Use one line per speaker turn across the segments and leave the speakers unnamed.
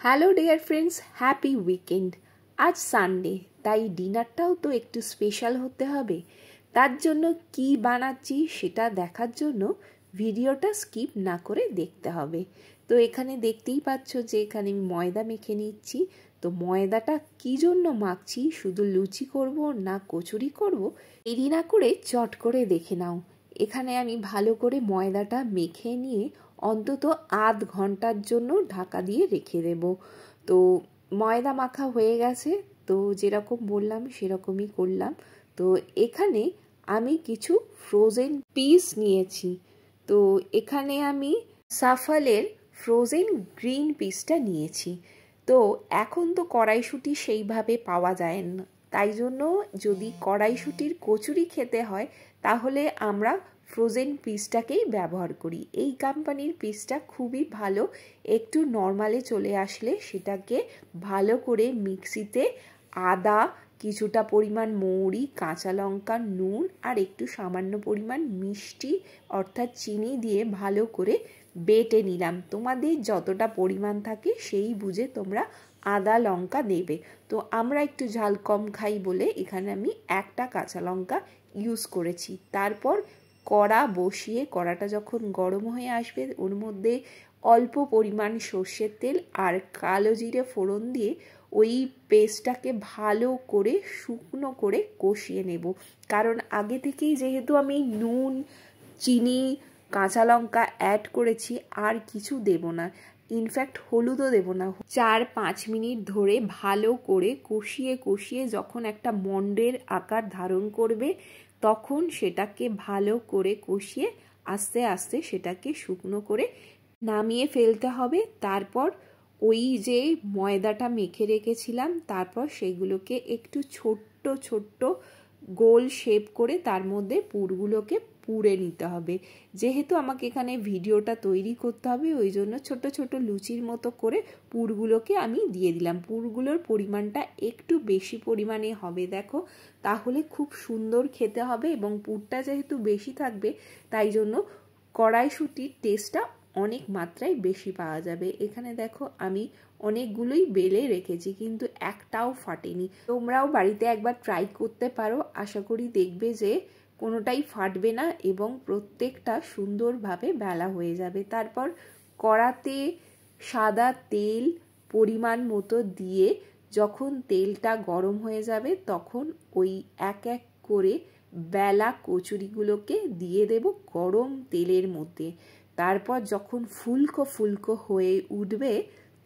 Hello dear friends, happy weekend. আজ Sunday, তাই ডিনারটাও তো একটু স্পেশাল হতে হবে। তার জন্য কি বানাচ্ছি সেটা দেখার জন্য ভিডিওটা স্কিপ না করে দেখতে হবে। তো এখানে দেখতেই পাচ্ছ যে এখানে আমি ময়দা মেখে নিচ্ছি। তো ময়দাটা কী জন্য মাখছি, শুধু লুচি করব না কচুরি করব, দেরি না করে চট করে দেখে নাও। এখানে আমি ভালো করে ময়দাটা মেখে নিয়ে অন্তত আধ ঘন্টার জন্য ঢাকা দিয়ে রেখে দেব। তো ময়দা মাখা হয়ে গেছে, তো যেরকম বললাম সেরকমই করলাম। তো এখানে আমি কিছু ফ্রোজেন পিস নিয়েছি। তো এখানে আমি সাফালের ফ্রোজেন গ্রিন পিসটা নিয়েছি। তো এখন তো কড়াইশুঁটি সেইভাবে পাওয়া যায় না, তাই জন্য যদি কড়াইশুঁটির কচুরি খেতে হয় তাহলে আমরা ফ্রোজেন পিসটাকেই ব্যবহার করি। এই কোম্পানির পিসটা খুবই ভালো। একটু নর্মালে চলে আসলে সেটাকে ভালো করে মিক্সিতে আদা, কিছুটা পরিমাণ মৌরি, কাঁচা লঙ্কা, নুন আর একটু সামান্য পরিমাণ মিষ্টি অর্থাৎ চিনি দিয়ে ভালো করে বেটে নিলাম। তোমাদের যতটা পরিমাণ থাকে সেই বুঝে তোমরা আদা লঙ্কা দেবে। তো আমরা একটু ঝাল কম খাই বলে এখানে আমি একটা কাঁচা লঙ্কা ইউজ করেছি। তারপর কড়া বসিয়ে কড়াটা যখন গরম হয়ে আসবে ওর মধ্যে অল্প পরিমাণ সর্ষের তেল আর কালো জিরে ফোড়ন দিয়ে ওই পেস্টটাকে ভালো করে শুকনো করে কষিয়ে নেব। কারণ আগে থেকেই যেহেতু আমি নুন, চিনি, কাঁচা লঙ্কা অ্যাড করেছি, আর কিছু দেব না, ইনফ্যাক্ট হলুদও দেব না। 4-5 মিনিট ধরে ভালো করে কষিয়ে কষিয়ে যখন একটা মন্ডের আকার ধারণ করবে তখন সেটাকে ভালো করে কষিয়ে আস্তে আস্তে সেটাকে শুকনো করে নামিয়ে ফেলতে হবে। তারপর ওই যে ময়দাটা মেখে রেখেছিলাম তারপর সেইগুলোকে একটু ছোট্ট ছোট্ট গোল শেপ করে তার মধ্যে পুরগুলোকে পুড়ে নিতে হবে। যেহেতু আমাকে এখানে ভিডিওটা তৈরি করতে হবে ওই জন্য ছোট ছোট লুচির মতো করে পুরগুলোকে আমি দিয়ে দিলাম। পুরগুলোর পরিমাণটা একটু বেশি পরিমাণে হবে দেখো, তাহলে খুব সুন্দর খেতে হবে। এবং পুরটা যেহেতু বেশি থাকবে তাই জন্য কড়াইশুঁটির টেস্টটা অনেক মাত্রায় বেশি পাওয়া যাবে। এখানে দেখো আমি অনেকগুলোই বেলে রেখেছি কিন্তু একটাও ফাটেনি। তোমরাও বাড়িতে একবার ট্রাই করতে পারো, আশা করি দেখবে যে কোনোটাই ফাটবে না এবং প্রত্যেকটা সুন্দরভাবে বেলা হয়ে যাবে। তারপর কড়াতে সাদা তেল পরিমাণ মতো দিয়ে যখন তেলটা গরম হয়ে যাবে তখন ওই এক এক করে বেলা কচুরিগুলোকে দিয়ে দেব গরম তেলের মধ্যে। তারপর যখন ফুলকো ফুলকো হয়ে উঠবে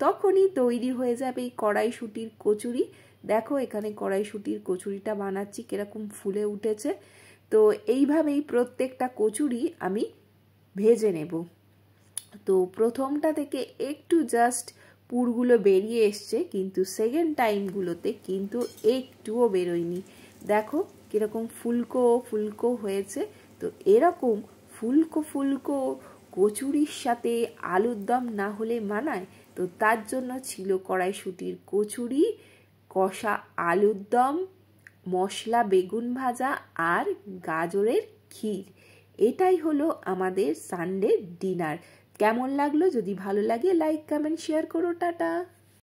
তখনই তৈরি হয়ে যাবে এই কড়াইশুঁটির কচুরি। দেখো এখানে কড়াইশুঁটির কচুরিটা বানাচ্ছি কিরকম ফুলে উঠেছে। তো এইভাবেই প্রত্যেকটা কচুরি আমি ভেজে নেব। তো প্রথমটা থেকে একটু জাস্ট পুরগুলো বেরিয়ে এসছে, কিন্তু সেকেন্ড টাইমগুলোতে কিন্তু একটুও বেরোয়নি। দেখো কীরকম ফুলকো ফুলকো হয়েছে। তো এরকম ফুলকো ফুলকো কচুরির সাথে আলুর দম না হলে মানায়। তো তার জন্য ছিল কড়াইশুঁটির কচুরি, কষা আলুর দম, মশলা বেগুন ভাজা আর গাজরের ক্ষীর। এটাই হলো আমাদের সানডে ডিনার। কেমন লাগলো? যদি ভালো লাগে লাইক, কমেন্ট, শেয়ার করো। টাটা।